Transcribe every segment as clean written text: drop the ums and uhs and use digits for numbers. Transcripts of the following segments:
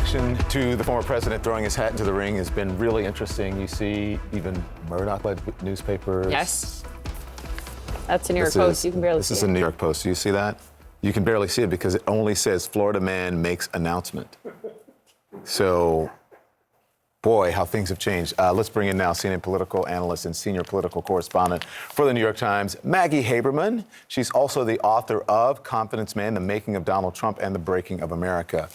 reaction to the former president throwing his hat into the ring has been really interesting. You see even Murdoch-led newspapers. Yes. That's a New York Post. You can barely see it. This is a New York Post. Do you see that? You can barely see it because it only says Florida man makes announcement. So, boy, how things have changed. Let's bring in now CNN political analyst and senior political correspondent for the New York Times, Maggie Haberman. She's also the author of Confidence Man, The Making of Donald Trump and the Breaking of America.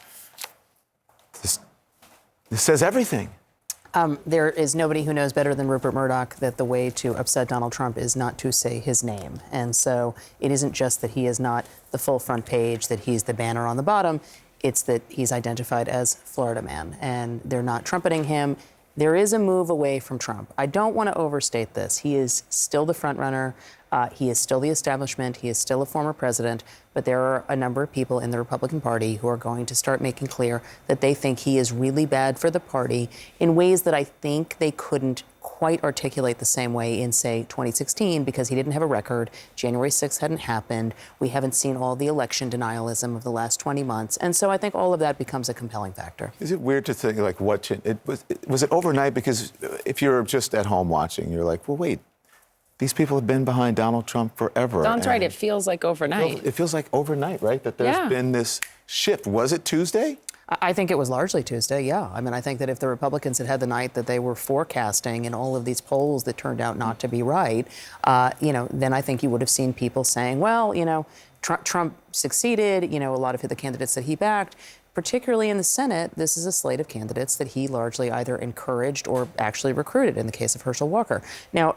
This says everything. There is nobody who knows better than Rupert Murdoch that the way to upset Donald Trump is not to say his name. And so it isn't just that he is not the full front page, that he's the banner on the bottom. It's that he's identified as Florida man, and they're not trumpeting him. There is a move away from Trump. I don't want to overstate this. He is still the front runner. He is still the establishment. He is still a former president. But there are a number of people in the Republican Party who are going to start making clear that they think he is really bad for the party in ways that I think they couldn't quite articulate the same way in, say, 2016, because he didn't have a record. January 6th hadn't happened. We haven't seen all the election denialism of the last 20 months. And so I think all of that becomes a compelling factor. Is it weird to think, like, was it overnight? Because if you're just at home watching, you're like, well, wait, these people have been behind Donald Trump forever. Don's right. It feels like overnight. It feels like overnight, right? That there's been this shift. Was it Tuesday? I think it was largely Tuesday, yeah. I mean, I think that if the Republicans had had the night that they were forecasting in all of these polls that turned out not to be right, then I think you would have seen people saying, well, Trump succeeded, a lot of the candidates that he backed, particularly in the Senate, this is a slate of candidates that he largely either encouraged or actually recruited in the case of Herschel Walker. Now,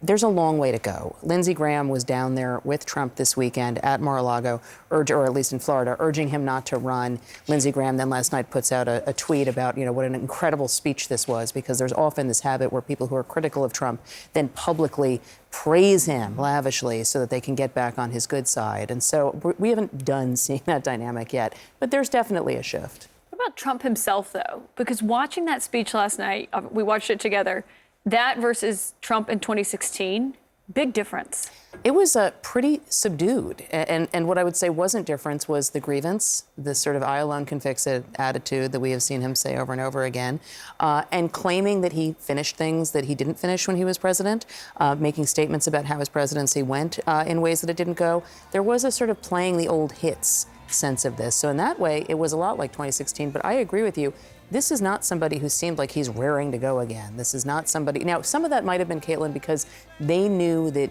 there's a long way to go. Lindsey Graham was down there with Trump this weekend at Mar-a-Lago, or at least in Florida, urging him not to run. Lindsey Graham then last night puts out a tweet about, what an incredible speech this was, because there's often this habit where people who are critical of Trump then publicly praise him lavishly so that they can get back on his good side. And so we haven't done seeing that dynamic yet, but there's definitely a shift. What about Trump himself, though? Because watching that speech last night, we watched it together, that versus Trump in 2016, big difference. It was pretty subdued. And what I would say wasn't difference was the grievance, this sort of I alone can fix it attitude that we have seen him say over and over again, and claiming that he finished things that he didn't finish when he was president, making statements about how his presidency went in ways that it didn't go. There was a sort of playing the old hits sense of this. So in that way, it was a lot like 2016. But I agree with you. This is not somebody who seemed like he's raring to go again. This is not somebody. Now, some of that might have been Caitlin because they knew that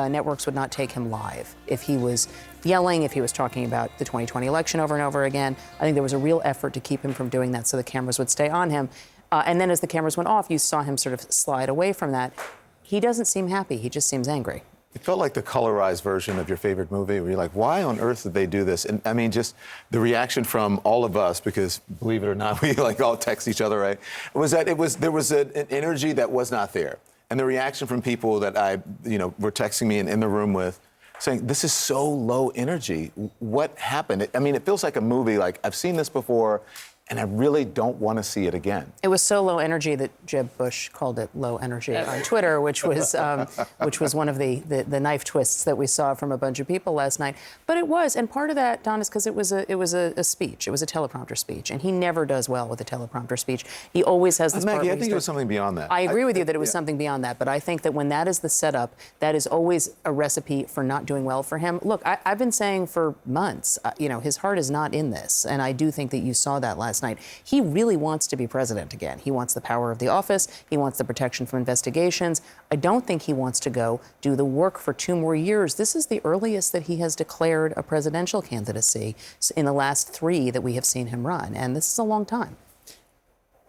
networks would not take him live if he was yelling, if he was talking about the 2020 election over and over again. I think there was a real effort to keep him from doing that so the cameras would stay on him. And then as the cameras went off, you saw him sort of slide away from that. He doesn't seem happy. He just seems angry. It felt like the colorized version of your favorite movie where you're like, why on earth did they do this? And I mean, just the reaction from all of us, because believe it or not, we all text each other, right? Was that there was an energy that was not there. And the reaction from people that were texting me and in the room with saying, this is so low energy. What happened? I mean, it feels like a movie, like I've seen this before, and I really don't want to see it again. It was so low energy that Jeb Bush called it low energy on Twitter, which was one of the knife twists that we saw from a bunch of people last night. But it was, and part of that, Don, is because it was a speech. It was a teleprompter speech, and he never does well with a teleprompter speech. He always has this part Maggie, where I think it was something beyond that. I agree with you that it was something beyond that, but I think that when that is the setup, that is always a recipe for not doing well for him. Look, I've been saying for months, his heart is not in this, and I do think that you saw that last night. He really wants to be president again. He wants the power of the office. He wants the protection from investigations. I don't think he wants to go do the work for 2 more years. This is the earliest that he has declared a presidential candidacy in the last 3 that we have seen him run, and this is a long time.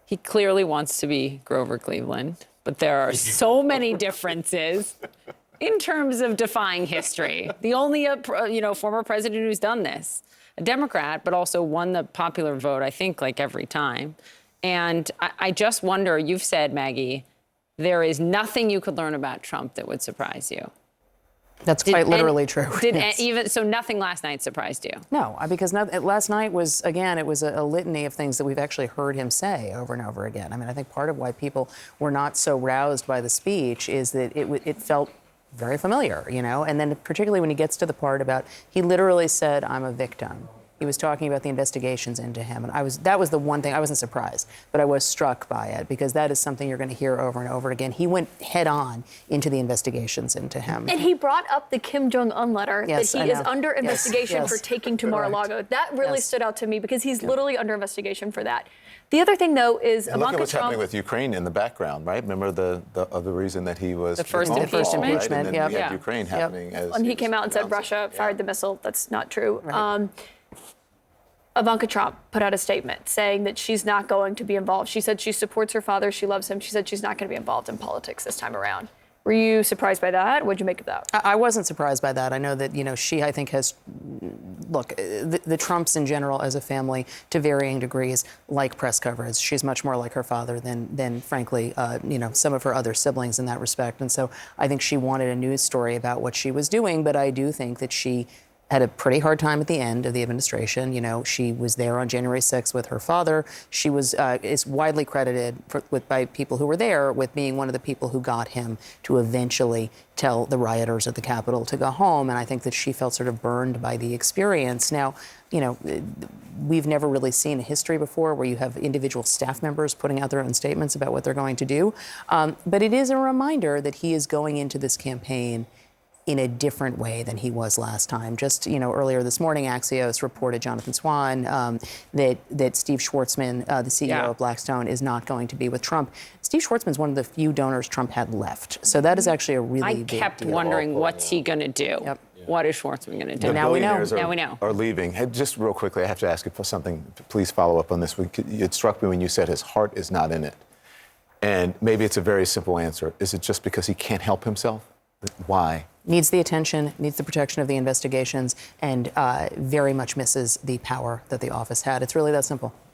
He clearly wants to be Grover Cleveland, but there are so many differences in terms of defying history. The only former president who's done this. A Democrat, but also won the popular vote, I think, like every time. And I just wonder, you've said, Maggie, there is nothing you could learn about Trump that would surprise you. That's quite literally true. So nothing last night surprised you? No, because last night was, again, it was a litany of things that we've actually heard him say over and over again. I mean, I think part of why people were not so roused by the speech is that it felt very familiar, and then particularly when he gets to the part about, he literally said, I'm a victim. He was talking about the investigations into him, and that was the one thing I wasn't surprised, but I was struck by it because that is something you're going to hear over and over again. He went head on into the investigations into him. And he brought up the Kim Jong-un letter Yes, that I he is know. under Yes, investigation yes. for taking to Correct. Mar-a-Lago. That really Yes. stood out to me because he's literally under investigation for that. The other thing, though, is And look Ivanka at what's Trump. happening with Ukraine in the background, right? Remember the reason that he was The first phone impeachment. call, right? impeachment, And then we yep. had Yeah. Ukraine Yep. happening as And he was came out and said announcing. Russia Yeah. fired the missile. That's not true. Right. Ivanka Trump put out a statement saying that she's not going to be involved. She said she supports her father. She loves him. She said she's not going to be involved in politics this time around. Were you surprised by that? What'd you make of that? I wasn't surprised by that. I know that, she, I think, has, look, the Trumps in general as a family, to varying degrees, like press coverage. She's much more like her father than frankly, some of her other siblings in that respect. And so I think she wanted a news story about what she was doing, but I do think that she had a pretty hard time at the end of the administration. She was there on January 6th with her father. She was is widely credited by people who were there with being one of the people who got him to eventually tell the rioters at the Capitol to go home. And I think that she felt sort of burned by the experience. Now, we've never really seen a history before where you have individual staff members putting out their own statements about what they're going to do. But it is a reminder that he is going into this campaign in a different way than he was last time. Just, earlier this morning, Axios reported, Jonathan Swan, that Steve Schwartzman, the CEO of Blackstone, is not going to be with Trump. Steve Schwartzman's one of the few donors Trump had left. So that is actually a really I big kept deal. what's he going to do? Yep. What is Schwartzman going to do? The now we know. billionaires Now we know. Are leaving. Hey, just real quickly, I have to ask you for something. Please follow up on this. It struck me when you said his heart is not in it. And maybe it's a very simple answer. Is it just because he can't help himself? Why? Needs the attention, needs the protection of the investigations, and very much misses the power that the office had. It's really that simple.